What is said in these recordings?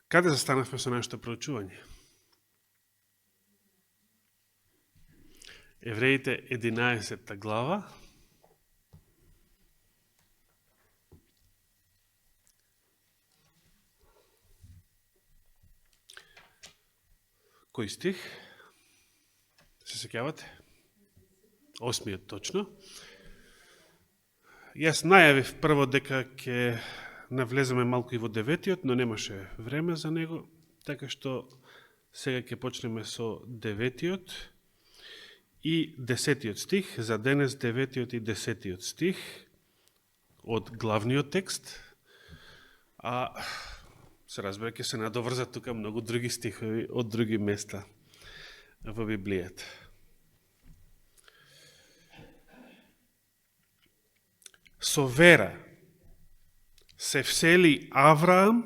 Каде застанавме со нашето проучување? Евреите 11 глава. Кој стих? Се сеќавате? 8 точно. Јас најавив прво дека ќе навлеземе малку и во 9, но немаше време за него, така што сега ќе почнеме со 9 и 10 стих, за денес 9 и 10 стих од главниот текст, а се разбира ќе се надоврзат тука многу други стихови од други места во Библијата. Со вера се всели Авраам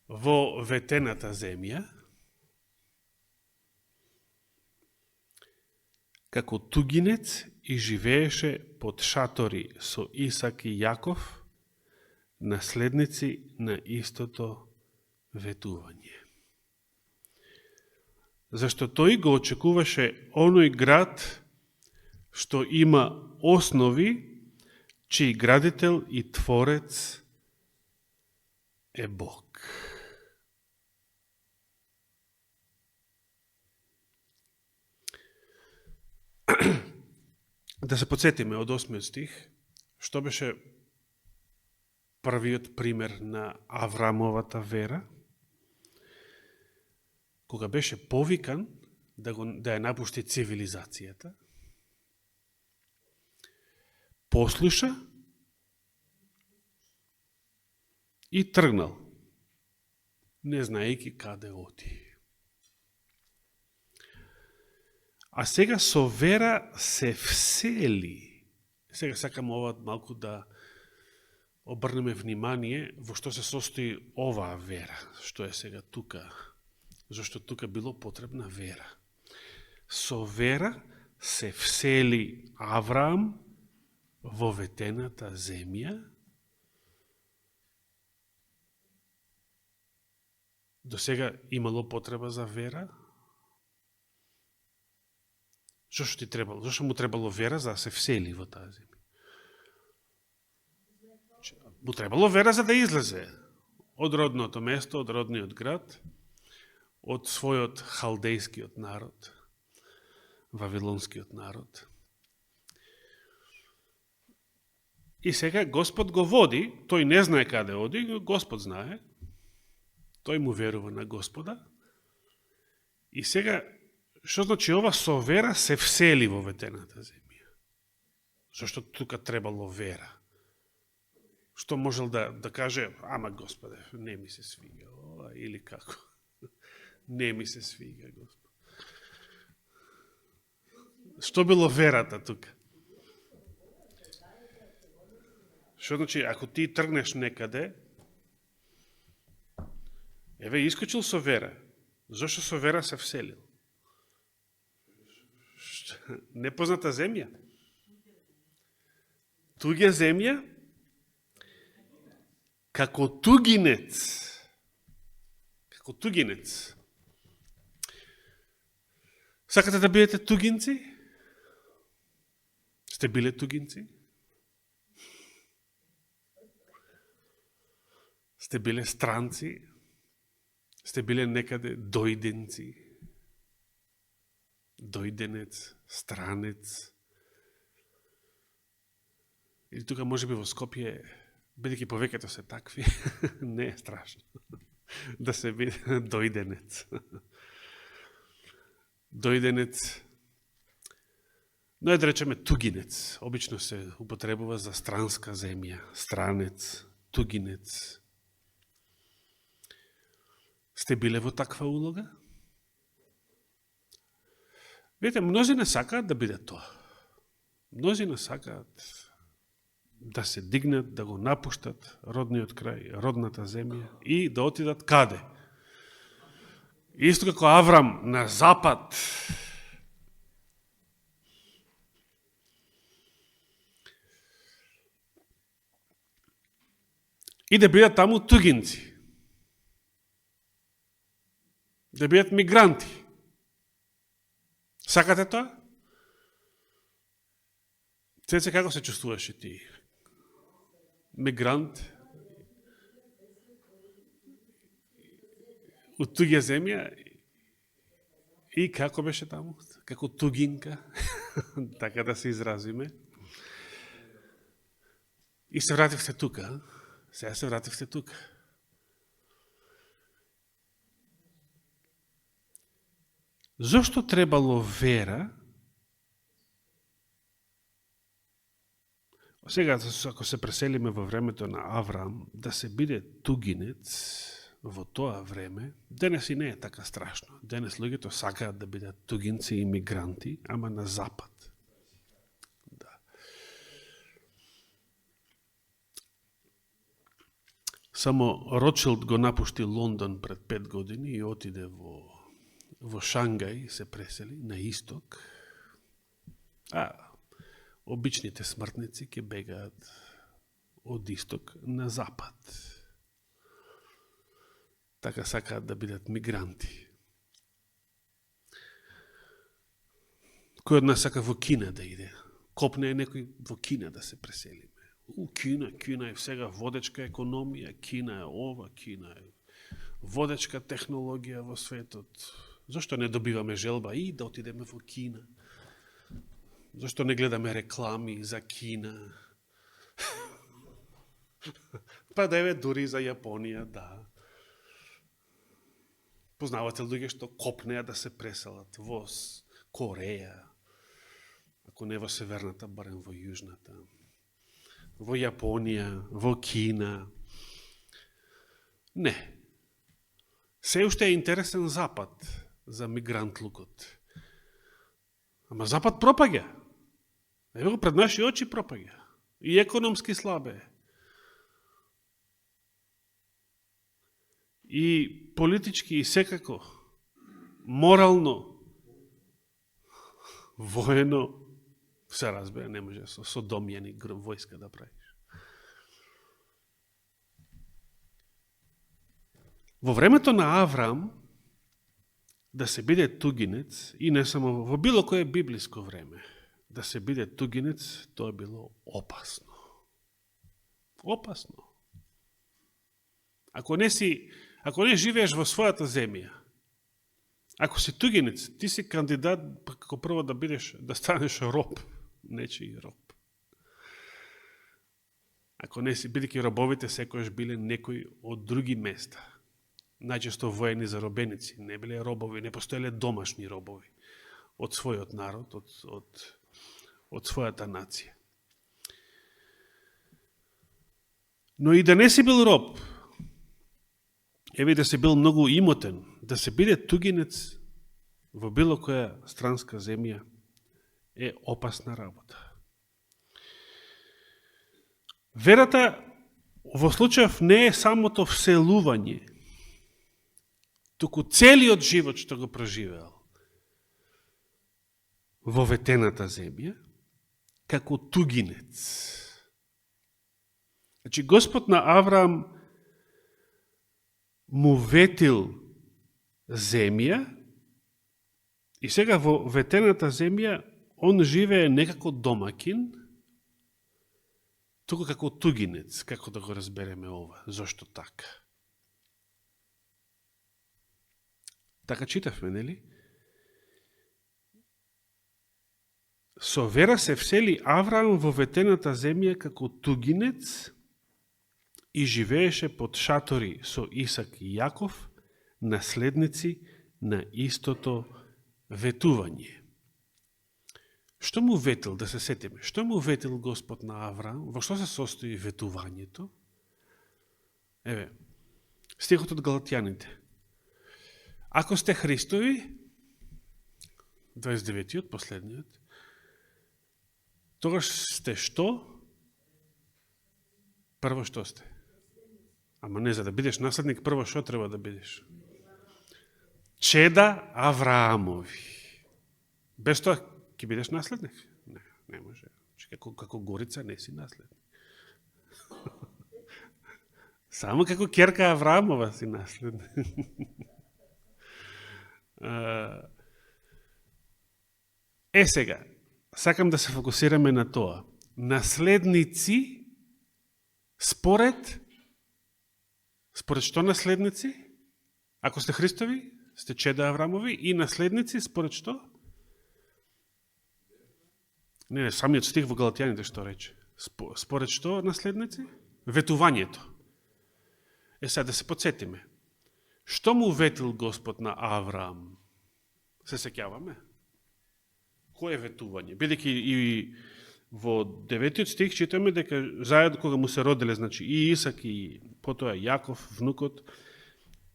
во ветената земја, како тугинец и живееше под шатори со Исак и Јаков, наследници на истото ветување. Зашто тој го очекуваше оној град што има основи, чиј градител и творец е Бог. Да се подсетиме од 8 стих, што беше првиот пример на Аврамовата вера, кога беше повикан да ја напушти цивилизацијата, послуша и тргнал, не знаејќи каде оди. А сега со вера се всели. Сега сакам ова малку да обрнеме внимание во што се состои оваа вера, што е сега тука, зашто тука било потребна вера. Со вера се всели Авраам во ветената земја, до сега имало потреба за вера. Зошто ти требало? Зошто му требало вера за да се всели во таа земја? Му требало вера за да излезе од родното место, од родниот град, од својот халдејскиот народ, вавилонскиот народ. И сега Господ го води, тој не знае каде оди, Господ знае, тој му верува на Господа. И сега, што значи ова со вера се всели во ветената земја? Зашто тука требало вера? Што можел да каже, ама Господе, не ми се свига ова, или како? Не ми се свига, Господ. Што било верата тука? Што значи, ако ти тргнеш некаде, еве искочил со вера, зашто со вера се вселил? Непозната земја. Туѓа земја, како тугинец. Како тугинец. Сакате да бидете тугинци? Сте биле тугинци? Сте биле странци? Сте биле некаде дојденци? Дојденец, странец. Или тука може би во Скопје, бидејќи повеќето се такви, не е страшно да се биде дојденец. Дојденец, но е да речеме тугинец. Обично се употребува за странска земја, странец, тугинец. Сте биле во таква улога? Видите, мнозина сакаат да биде тоа. Мнозина сакаат да се дигнат, да го напуштат родниот крај, родната земја и да отидат каде? Исто како Аврам на запад. И да бидат таму тугинци. Да бидат мигранти. Сакате тоа? Цеце, како се чувствуваш ти? Мигрант? Од туѓа земја? И како беше таму? Како тугинка? Така да се изразиме. И се вративте тука. Сега се вративте тука. Зошто требало вера? Сега, ако се преселиме во времето на Авраам, да се биде тугинец во тоа време, денес и не е така страшно. Денес луѓето сакаат да бидат тугинци и мигранти, ама на запад. Да. Само Ротшилд го напушти Лондон пред 5 години и отиде во Шангај, се пресели на исток. Обичните смртници ќе бегаат од исток на запад. Така сакаат да бидат мигранти. Кој од нас сака во Кина да иде? Копне е некој во Кина да се преселиме. Кина е сега водечка економија, Кина е ова, Кина е водечка технологија во светот. Зошто не добиваме желба и да отидеме во Кина? Зошто не гледаме реклами за Кина? Па да еве дури за Јапонија, да. Познавате луѓе што копнеа да се преселат во Кореја, ако не во северната, барем во јужната, во Јапонија, во Кина. Не. Се уште е интересен Запад за мигрантлукот. Ама Запад пропаѓа. Ево го пред наши очи пропаѓа. И економски слабе. И политички, и секако. Морално. Воено. Се разбира, не може со домјани војска да правиш. Во времето на Авраам, да се биде тугинец, и не само во било кое библиско време, да се биде тугинец, тоа било опасно. Опасно. Ако не живееш во својата земја, ако си тугинец, ти си кандидат како прво да станеш роб, нечи роб. Ако не си, бидејќи робовите секојаш биле некои од други места, најчесто воени заробеници, не биле робови, не постоеле домашни робови од својот народ, од својата нација. Но и да не си бил роб, еви да си бил многу имотен, да се биде тугинец во било која странска земја е опасна работа. Верата во случајов не е самото вселување, туку целиот живот што го проживеал во ветената земја, како тугинец. Значи, Господ на Авраам му ветил земја и сега во ветената земја он живее не како домакин, туку како тугинец, како да го разбереме ова. Зошто така? Така читавме, нели? Со вера се всели Авраам во ветената земја како тугинец и живееше под шатори со Исак и Јаков, наследници на истото ветување. Што му ветил, да се сетиме, што му ветил Господ на Авраам? Во што се состои ветувањето? Еве, стихот од Галатјаните. Ако сте Христови, 29-тиот, последниот, тогаш сте што? Прво што сте? Ама не, за да бидеш наследник, прво што треба да бидеш? Чеда Авраамови. Без тоа ќе бидеш наследник? Не може. Како Горица не си наследник. Само како ќерка Авраамова си наследник. Сега, сакам да се фокусираме на тоа. Наследници според што наследници? Ако сте Христови, сте чеда Аврамови и наследници според што? Не, самиот стих во Галатјаните што рече. Според што наследници? Ветувањето. Сега да се подсетиме. Што му ветил Господ на Авраам? Се сеќаваме? Кој е ветување? Бидејќи и во 9 стих читаме дека заедно кога му се роделе, значи и Исак и потоа Јаков, внукот,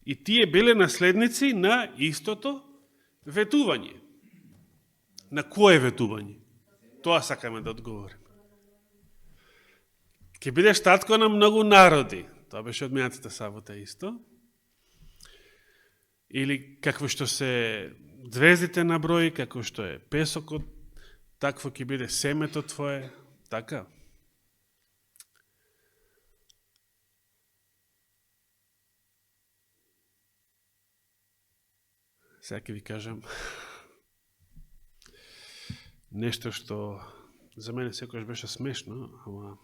и тие биле наследници на истото ветување. На кое ветување? Тоа сакаме да одговориме. Ке бидеш татко на многу народи. Тоа беше од минатата сабота исто. Или какво што се звездите на број, како што е песокот, такво ќе биде семето твое, така? Сега ќе ви кажам нешто што за мене секојаш беше смешно, ама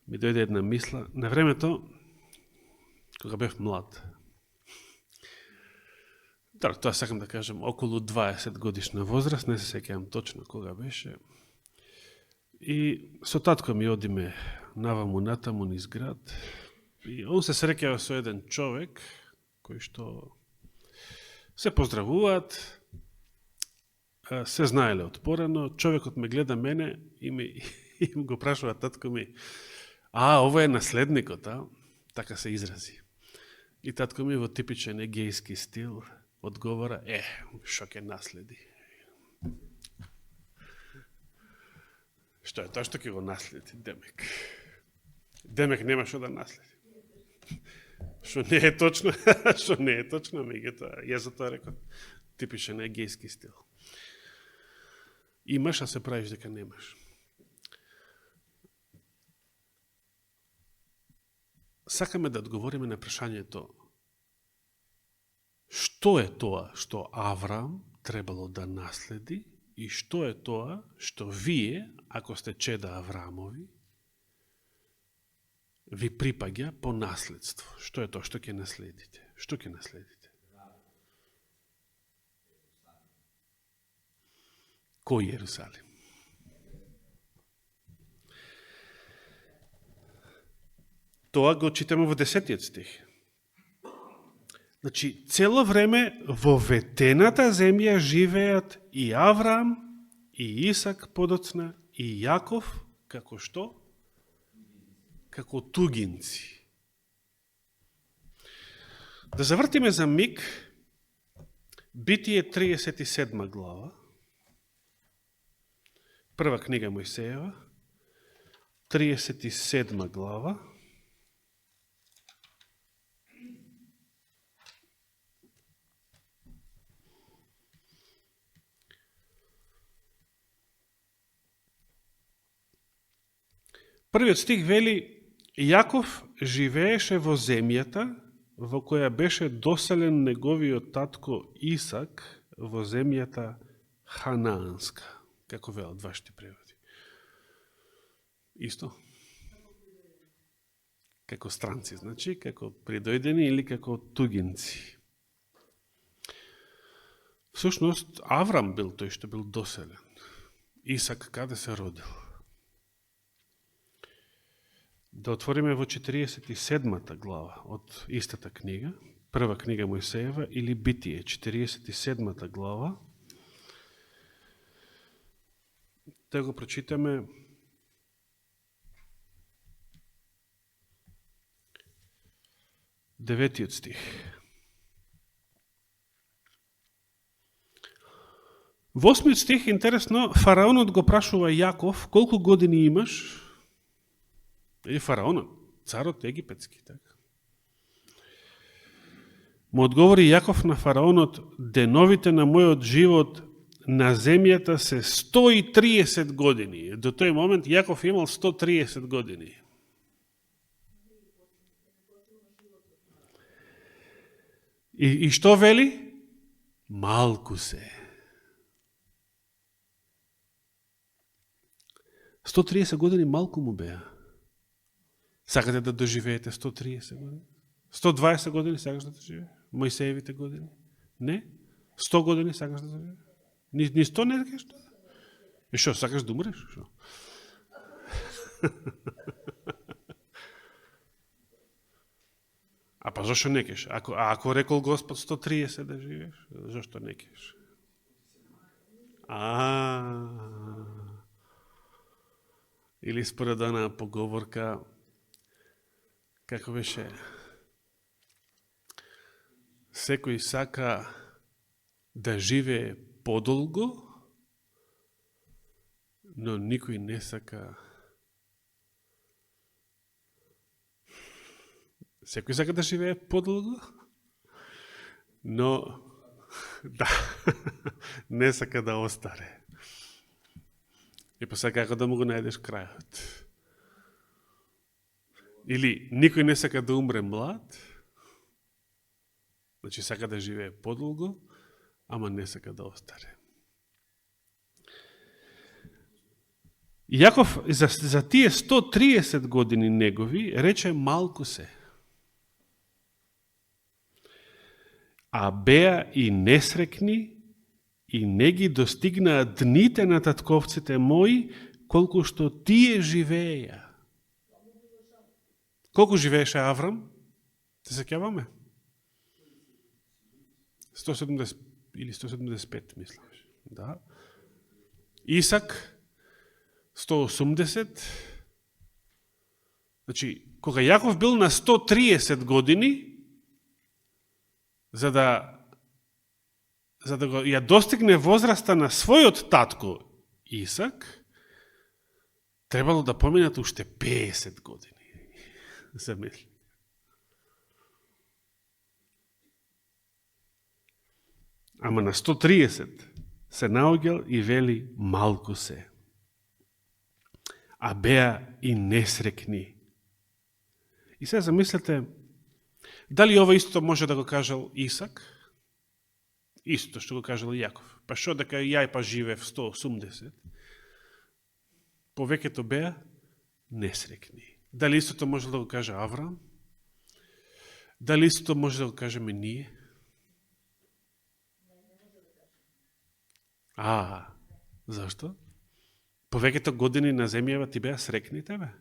ми дојде една мисла. На времето, кога бев млад, тоа сакам да кажам, околу 20 годишна возраст, не се сеќавам точно кога беше, и со татко ми одиме наваму натаму низ град, и он се среќава со еден човек, кој што се поздравуваат, се знаеле од порано, човекот ме гледа мене и ми го прашува татко ми, ова е наследникот, така се изрази. И татко ми во типичен егејски стил одговора, шо ќе наследи? Што е тоа што ќе го наследи, Демек? Демек нема шо да наследи. Што не е точно, што не е точно, меѓутоа, јас за тоа реков, типичен егејски стил. Имаш, а се правиш дека немаш. Сакаме да одговориме на прашањето што е тоа што Авраам требало да наследи и што е тоа што вие, ако сте чеда Авраамови, ви припаѓа по наследство. Што е тоа што ќе наследите? Што ќе наследите? Кој Јерусалим? Тоа го читаме во 10 стих. Значи, цело време во ветената земја живеат и Авраам, и Исак подоцна, и Јаков, како што? Како тугинци. Да завртиме за миг Битие 37 глава, прва книга Мојсеева, 37 глава, првиот стих вели, Јаков живееше во земјата во која беше доселен неговиот татко Исак во земјата Ханаанска. Како велат вашите преводи? Исто? Како странци, значи, како придојдени или како тугинци. Всушност, Аврам бил тој што бил доселен. Исак каде се родил? Да отвориме во 47 глава од истата книга, прва книга Мојсеева или Битие, 47 глава. Да го прочитаме деветиот стих. Во 8 стих, интересно, фараонот го прашува Јаков, колку години имаш? Или фараонот, царот египетски, така. Му одговори Јаков на фараонот, деновите на мојот живот на земјата се 130 години. До тој момент Јаков имал 130 години. И што вели? Малку се. 130 години малку му беа. Сакате да доживеете 130 години? 120 години сакаш да доживееш? Мојсеевите години? Не? 100 години сакаш да доживееш? Ни 100 не сакаш? И шо, сакаш да умреш? Шо? А па зашто не кеш? Ако рекол Господ 130 да живееш, зашто не кеш? Или според онаа поговорка, како беше, секој сака да живее подолго, но никој не сака. Секој сака да живее подолго, но да, не сака да остаре. И па сега како да му го најдеш крајот. Или никој не сака да умре млад, значи сака да живее подолго, ама не сака да остаре. Јаков за тие 130 години негови рече малку се. А беа и несрекни и не ги достигнаа дните на татковците мои, колку што тие живееја. Колку живееше Аврам? Се сеќаваме? 170 или 175, мислам. Да. Исак 180. Значи, кога Јаков бил на 130 години, за да го ја достигне возраста на својот татко Исак, требало да поминат уште 50 години. Замисли. Ама на 130 се наоѓал и вели малку се. А беа и несрекни. И сега замислете, дали ова истото може да го кажал Исак? Истото што го кажал Јаков. Па шо дека ја па живев 180? Повеќето беа несрекни. Дали истото може да го каже Авраам? Дали истото може да го кажеме ние? Зашто? Повеќето години на земјава ти беа срекни тебе?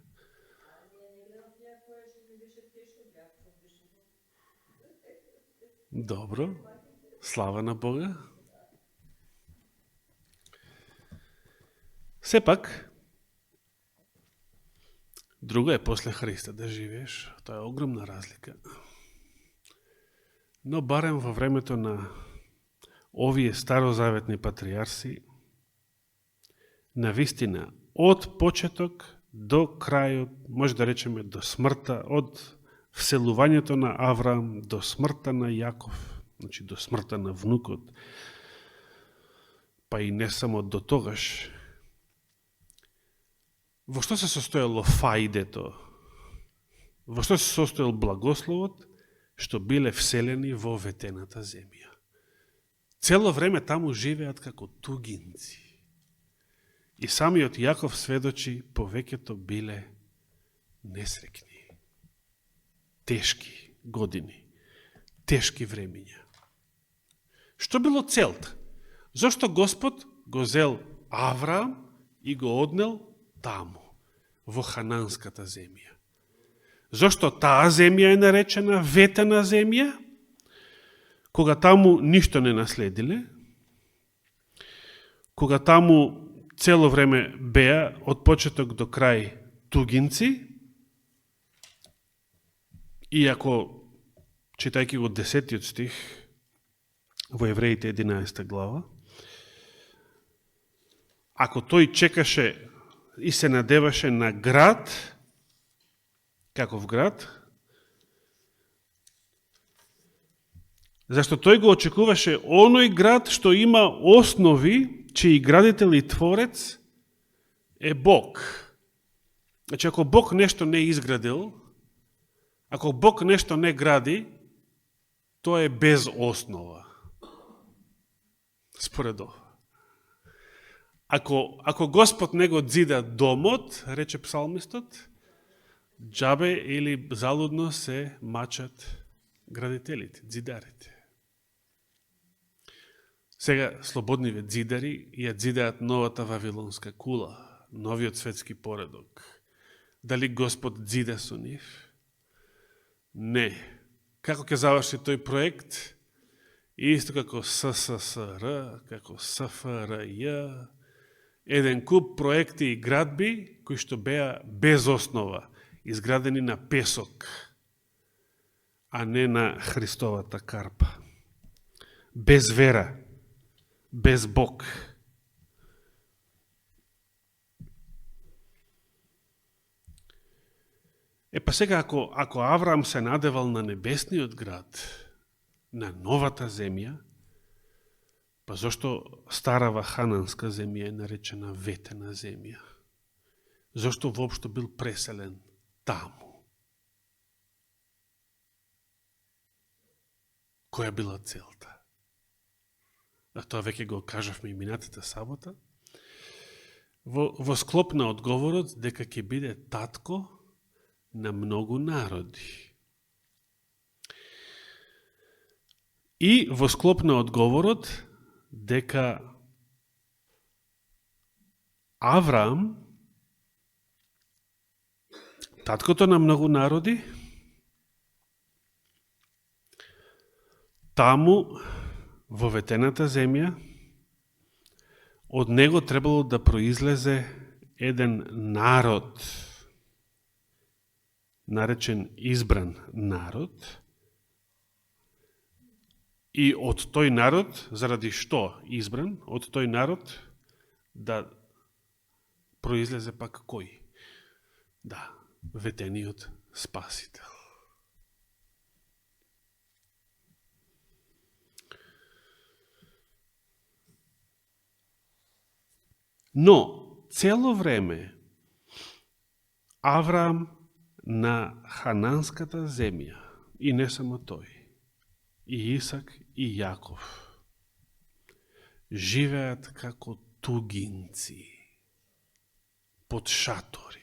Добро. Слава на Бога. Сепак, друго е после Христа да живееш. Тоа е огромна разлика. Но барем во времето на овие старозаветни патриарси, навистина, од почеток до крајот, може да речеме до смртта, од вселувањето на Авраам до смртта на Јаков, значи до смртта на внукот, па и не само до тогаш. Во што се состоело фаидето? Во што се состоел благословот? Што биле вселени во ветената земја. Цело време таму живеат како тугинци. И самиот Јаков сведочи, повеќето биле несрекни. Тешки години, тешки времиња. Што било целта? Зошто Господ го зел Авраам и го однел таму, во хананската земја? Зошто таа земја е наречена ветена земја? Кога таму ништо не наследиле, кога таму цело време беа од почеток до крај тугинци, иако, читајќи го 10 стих во Евреите 11 глава, ако тој чекаше и се надеваше на град, каков град, зашто тој го очекуваше оној град што има основи, чиј градител и творец е Бог. Значи, ако Бог нешто не изградил, ако Бог нешто не гради, тоа е без основа. Според ова. Ако Господ не го дзида домот, рече псалмистот, џабе или залудно се мачат градителите, дзидарите. Сега слободниве дзидари ја дзидаат новата вавилонска кула, новиот светски поредок. Дали Господ дзида со нив? Не. Како ќе заврши тој проект? Исто како СССР, како СФРЈ, еден куп проекти и градби кои што беа без основа, изградени на песок, а не на Христовата карпа. Без вера, без Бог. Па сега, ако Авраам се надевал на небесниот град, на новата земја, па зошто старава хананска земја е наречена ветена земја? Зошто воопшто бил преселен таму? Која била целта? А тоа веќе го кажавме и минатата сабота. Во склоп на одговорот дека ќе биде татко на многу народи. И во склоп на одговорот дека Авраам, таткото на многу народи, таму во ветената земја, од него требало да произлезе еден народ, наречен избран народ, и од тој народ, заради што избран, од тој народ да произлезе пак кој? Да, ветениот Спасител. Но, цело време, Авраам на хананската земја, и не само тој, и Исак и Јаков, живеат како тугинци, под шатори.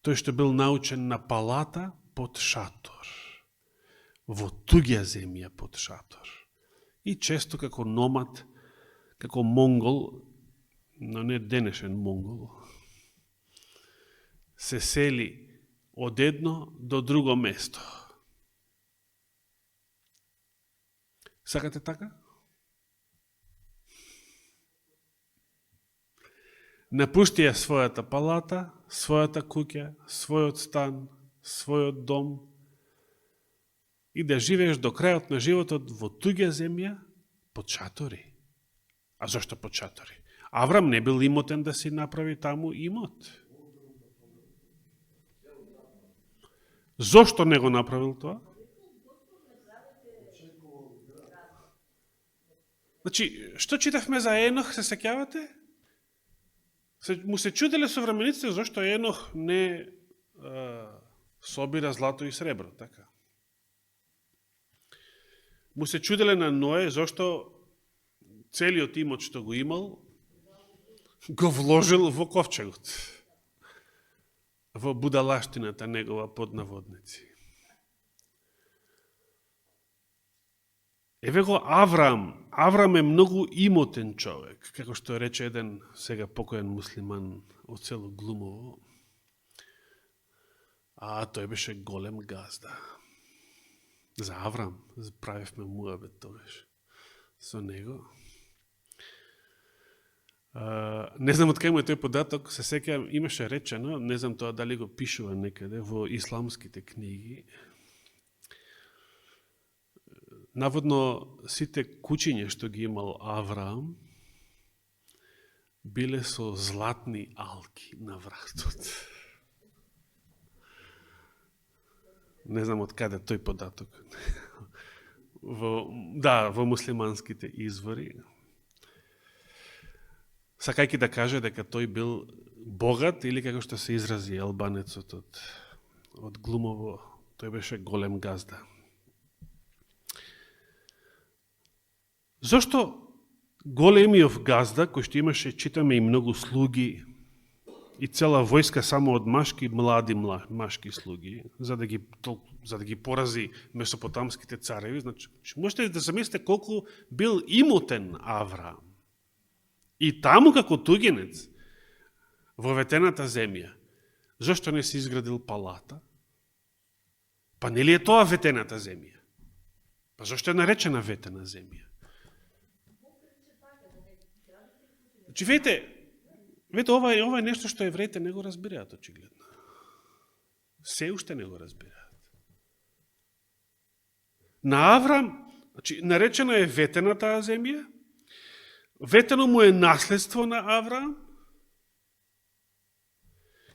Тој што бил научен на палата под шатор, во туѓа земја под шатор. И често како номад, како монгол, но не денешен монгол, се сели од едно до друго место. Сакате така? Напуштија својата палата, својата куќа, својот стан, својот дом и да живееш до крајот на животот во туѓа земја под шатори. А зашто под шатори? Аврам не бил имотен да си направи таму имот. Зошто не го направил тоа? Значи, што читавме за Енох, се сеќавате? Му се чуделе современиците зашто Енох не собира злато и сребро, така. Му се чуделе на Ное зашто целиот имот што го имал го вложил во ковчегот, во будалаштината негова под наводници. Еве го Аврам. Аврам е многу имотен човек, како што рече еден сега покоен муслиман од село Глумово. А тој беше голем газда. За Аврам правевме муабет тогаш со него. Не знам од кај му е тој податок, се сеќавам, имаше речено, не знам тоа дали го пишува некаде во исламските книги. Наводно, сите кучиња што ги имал Авраам биле со златни алки на вратот. Не знам од каде тој податок. Во муслиманските извори. Сакајќи да каже дека тој бил богат, или како што се изрази албанецот од Глумово, тој беше голем газда. Зошто големиот газда, кој што имаше, читаме, и многу слуги, и цела војска само од машки, млади машки слуги, за да ги порази месопотамските цареви, значи, можете да замислите колку бил имотен Авраам. И таму како тугинец, во ветената земја, зашто не си изградил палата? Па нели е тоа ветената земја? Па зашто е наречена ветена земја? Значи, видите, ова е нешто што евреите не го разбираат, очигледно. Се уште не го разбираат. На Аврам, значи, наречена е ветена таа земја, ветено му е наследство на Авраам,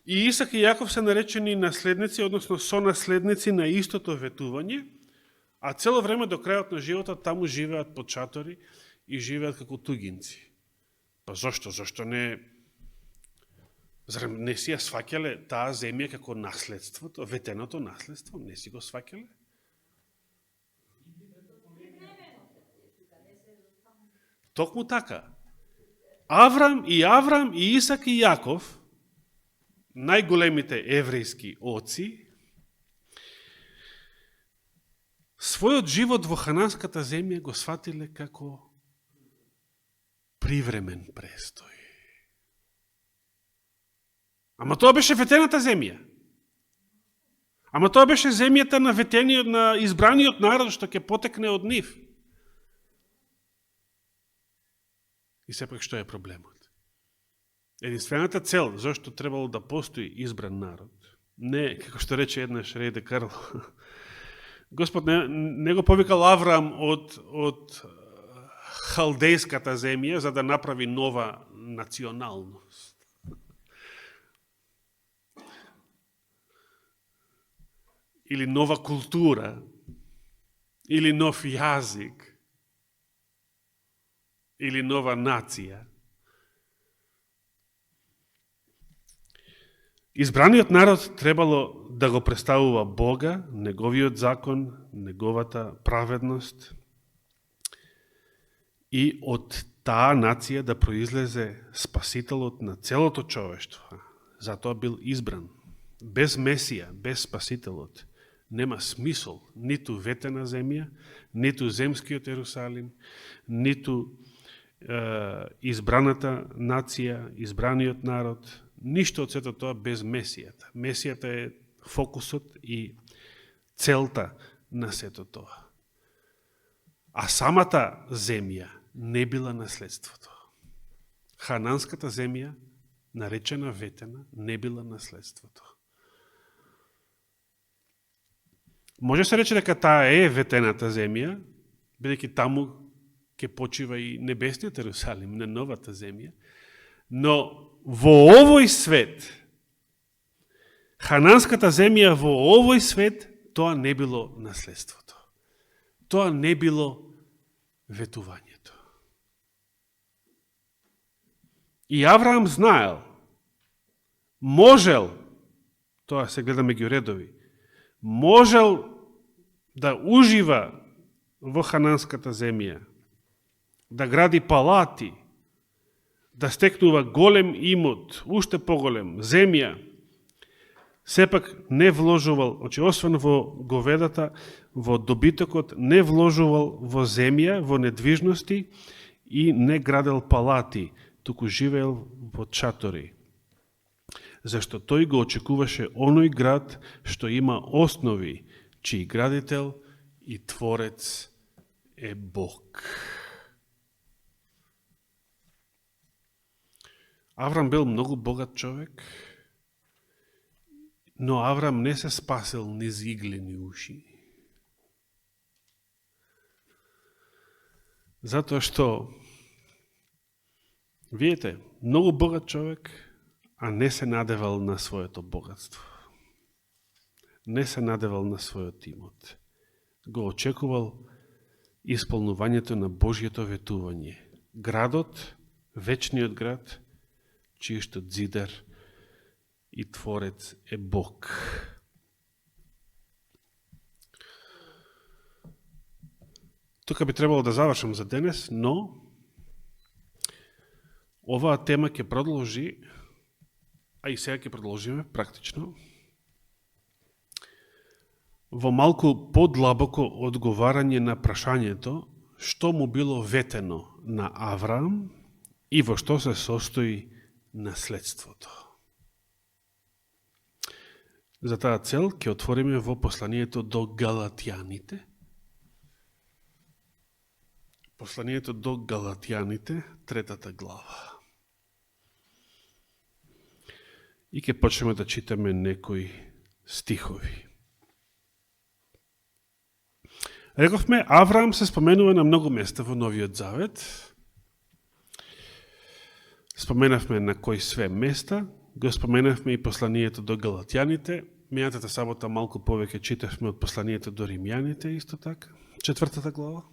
и Исак и Јаков се наречени наследници, односно сонаследници на истото ветување, а цело време до крајот на животот таму живеат под шатори и живеат како тугинци. Па зошто? Зошто не... Зарем не си ја сваќале таа земја како наследството, ветеното наследство? Не си го сваќале? Токму така. Аврам и Исак и Јаков, најголемите еврејски оци, својот живот во хананската земја го сватиле како привремен престој. Ама тоа беше ветената земја. Ама тоа беше земјата на ветениот, на избраниот народ што ќе потекне од нив. И сепак што е проблемот? Единствената цел зашто требало да постои избран народ, не, како што рече еднаш Рејде Карло, Господ не го повикал Авраам од халдејската земја за да направи нова националност. Или нова култура, или нов јазик, или нова нација. Избраниот народ требало да го представува Бога, неговиот закон, неговата праведност и од таа нација да произлезе спасителот на целото човештво. Затоа бил избран. Без Месија, без спасителот, нема смисол ниту ветена земја, ниту земскиот Ерусалим, ниту избраната нација, избраниот народ, ништо од сето тоа без Месијата. Месијата е фокусот и целта на сето тоа. А самата земја не била наследството. Хананската земја, наречена ветена, не била наследството. Може се рече дека таа е ветената земја, бидејќи таму ќе почива и небесниот Ерусалим, на новата земја, но во овој свет, хананската земја во овој свет, тоа не било наследството. Тоа не било ветувањето. И Авраам знаел, можел, тоа се гледаме ги редови, можел да ужива во хананската земја, да гради палати, да стекнува голем имот, уште поголем, земја, сепак не вложувал, очи освен во говедата, во добитокот, не вложувал во земја, во недвижности и не градел палати, туку живеел во чатори. Зашто тој го очекуваше оној град што има основи, чиј градител и творец е Бог. Аврам бил многу богат човек, но Аврам не се спасил низ иглени уши. Затоа што, видите, многу богат човек, а не се надевал на своето богатство. Не се надевал на својот имот. Го очекувал исполнувањето на Божјето ветување. Градот, вечниот град, чијшто дзидар и творец е Бог. Тука би требало да завршам за денес, но оваа тема ќе продолжи, а и сега ќе продолжиме практично, во малку подлабоко одговарање на прашањето што му било ветено на Авраам и во што се состои наследството. За таа цел ќе отвориме во посланието до Галатјаните. Посланието до Галатјаните, 3 глава. И ќе почнеме да читаме некои стихови. Рековме, Авраам се споменува на многу места во Новиот Завет. Споменавме на кои све места, го споменавме и посланието до Галатјаните. Мејатата сабота малку повеќе читавме од посланието до Римјаните, исто така, 4 глава.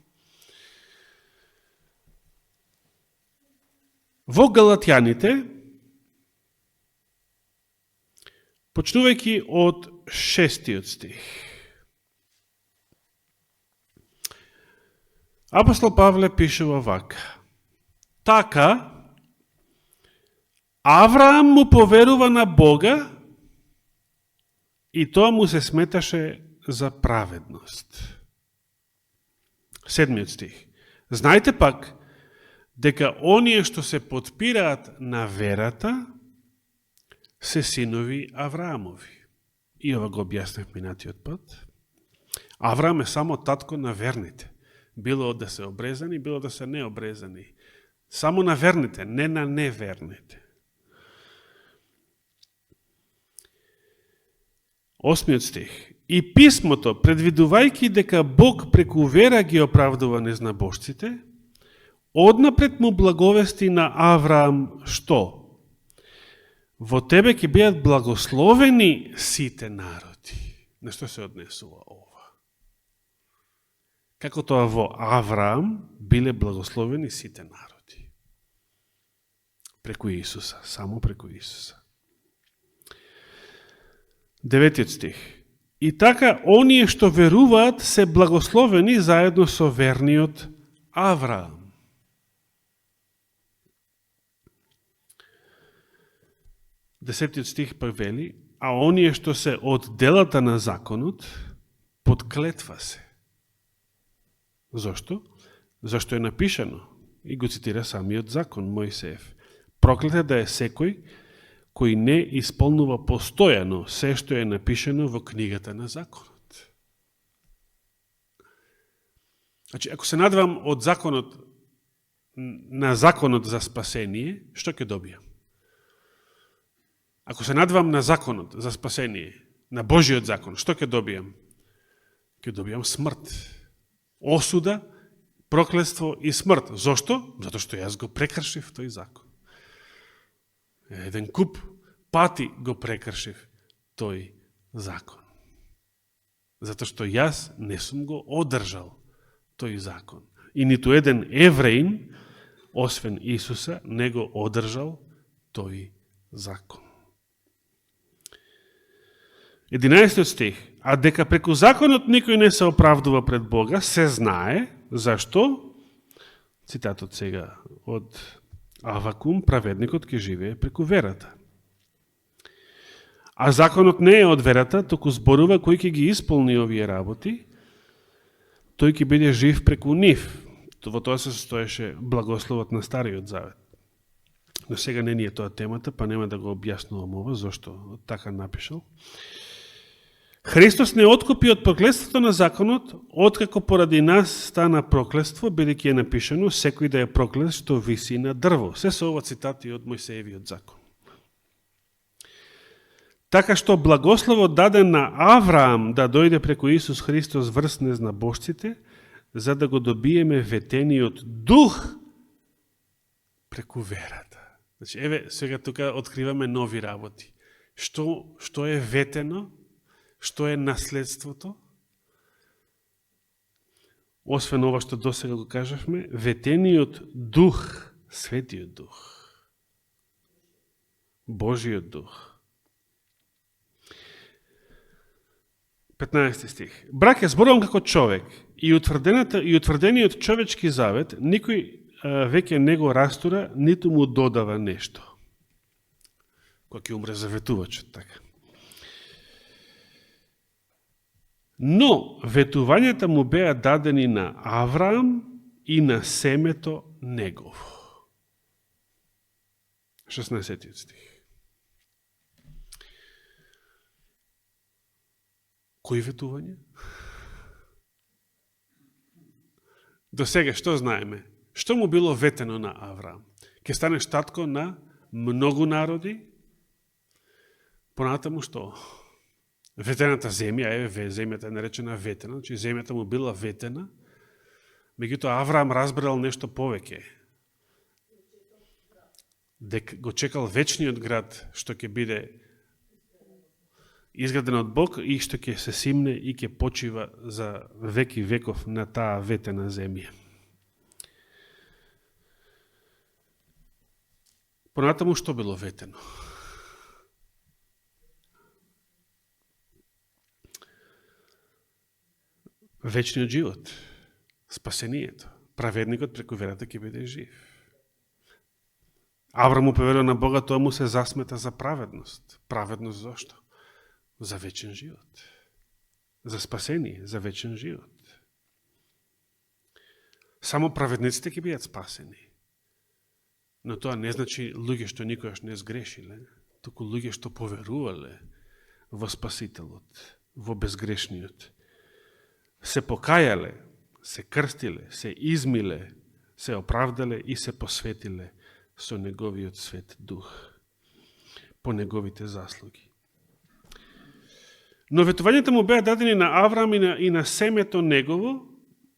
Во Галатјаните, почнувајќи од 6 стих, апостол Павле пишува вака: така, Авраам му поверува на Бога и тоа му се сметаше за праведност. 7 стих. Знаете пак, дека оние што се подпираат на верата, се синови Авраамови. И ова го објаснав минатиот пат. Авраам е само татко на верните. Било да се обрезани, било да се необрезани. Само на верните, не на неверните. 8 стих. И писмото, предвидувајќи дека Бог преку вера ги оправдува незнабожците, однапред му благовести на Авраам што? Во тебе ќе бидат благословени сите народи. На што се однесува ова? Како тоа во Авраам биле благословени сите народи? Преку Исуса, само преку Исуса. 9 стих. И така, оние што веруваат се благословени заедно со верниот Авраам. Десетиот стих па вели, а оние што се од делата на законот, подклетва се. Зошто? Зашто е напишано, и го цитира самиот закон, Мојсеев. Проклет е да е секој кој не исполнува постојано се што е напишано во книгата на законот. Значи, ако се надвам од законот на законот за спасение, што ќе добијам? Ако се надвам на законот за спасение, на Божиот закон, што ќе добијам? Ќе добијам смрт. Осуда, проклетство и смрт. Зошто? Зато што јас го прекршив тој закон. Еден куп пати го прекршив тој закон. Зато што јас не сум го одржал тој закон. И ниту еден евреин, освен Исуса, не го одржал тој закон. 11 стих. А дека преку законот никој не се оправдува пред Бога, се знае, зашто? Цитатот сега од Авакум, праведникот ќе живее преку верата. А законот не е од верата, току зборува кој ќе ги исполни овие работи, тој ќе биде жив преку нив. Во тоа се состоеше благословот на Стариот Завет. Но сега не ни е тоа темата, па нема да го објаснувам ова, зашто така напишал. Христос не откупи од проклетството на законот, откако поради нас стана проклетство, бидејќи е напишано секој да е проклет што виси на дрво. Се се ова цитати од Мојсеевиот закон. Така што благословот даден на Авраам да дојде преку Исус Христос врз незнабожците, за да го добиеме ветениот дух преку верата. Значи, еве, сега тука откриваме нови работи. Што е ветено? Што е наследството? Освен ова што досега го кажавме, ветениот дух, светиот дух, Божиот дух. 15 стих. Браке, зборувам како човек и утврдениот човечки завет никој веќе не го растура, ниту му додава нешто. Кој ќе умре заветувачот, така. Но ветувањата му беа дадени на Авраам и на семето негово. 16 стих. Кои ветување? До сега што знаеме? Што му било ветено на Авраам? Ке станеш татко на многу народи? Понатаму што? Ветената земја, земјата е наречена ветена, значи земјата му била ветена, меѓутоа Авраам разбрал нешто повеќе. Дека го чекал вечниот град, што ќе биде изграден од Бог и што ќе се симне и ќе почива за веки веков на таа ветена земја. Понатаму што било ветено? Вечниот живот, спасението, праведникот преку верата ќе биде жив. Авраам му поверил на Бога, тоа му се засмета за праведност. Праведност зашто? За вечен живот. За спасение, за вечен живот. Само праведниците ќе бидат спасени. Но тоа не значи луѓе што никогаш не сгрешиле, туку луѓе што поверувале во Спасителот, во безгрешниот. Се покајале, се крстиле, се измиле, се оправдале и се посветиле со неговиот свет дух, по неговите заслуги. Но ветувањата му беа дадени на Авраам и на семето негово,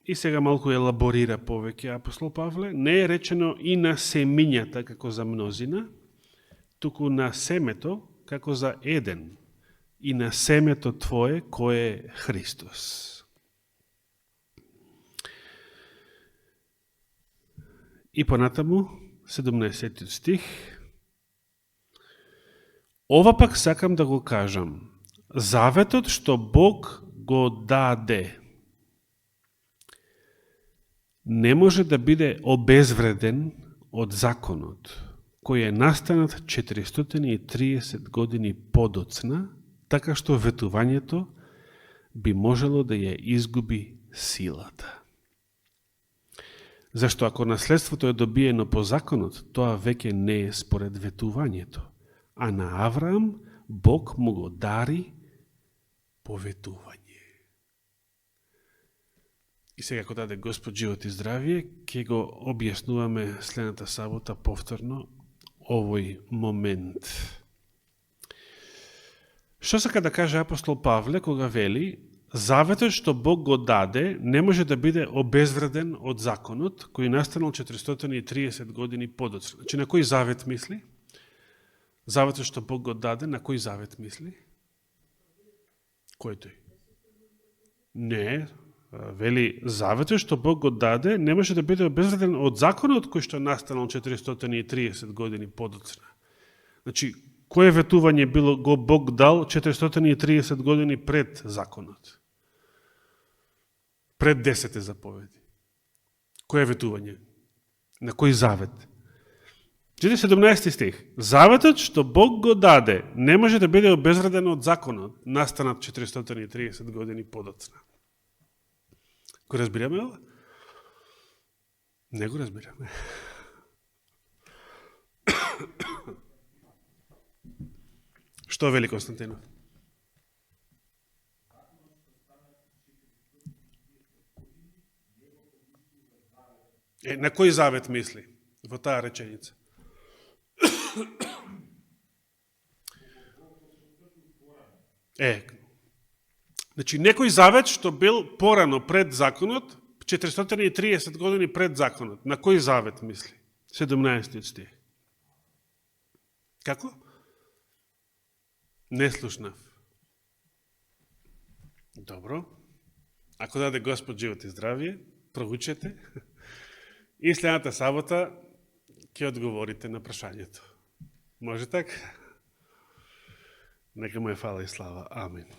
и сега малку елаборира повеќе апостол Павле, не е речено и на семињата како за мнозина, туку на семето како за еден, и на семето твое кој е Христос. И понатаму, 17 стих, ова пак сакам да го кажам, заветот што Бог го даде, не може да биде обезвреден од законот, кој е настанат 430 години подоцна, така што ветувањето би можело да ја изгуби силата. Зашто ако наследството е добиено по законот, тоа веќе не е според ветувањето, а на Авраам Бог му го дари по ветување. И сега, ако даде Господ живот и здравие, ќе го објаснуваме следната сабота повторно овој момент. Што сака да каже апостол Павле кога вели заветот што Бог го даде не може да биде обезвреден од законот кој настанал 430 години подоцна. Значи на кој завет мисли? Заветот што Бог го даде, на кој завет мисли? Кој тој? Не, вели заветот што Бог го даде не може да биде обезвреден од законот кој што настанал 430 години подоцна. Значи, кое ветување било го Бог дал 430 години пред законот? Пред 10 заповеди. Кое ветување? На кој завет? 17 стих. Заветот што Бог го даде не може да биде обезвреден од законот, настанат 430 години подоцна. Го разбираме ова? Не го разбираме. Што вели Константинов? На кој завет мисли во таа реченица? Значи, некој завет што бил порано пред законот, 430 години пред законот. На кој завет мисли? 17 стих. Како? Не слушнав. Добро. Ако даде Господ живот и здравие, проучете. И следната сабота ќе одговорите на прашањето. Може така? Нека му е фала и слава. Амин.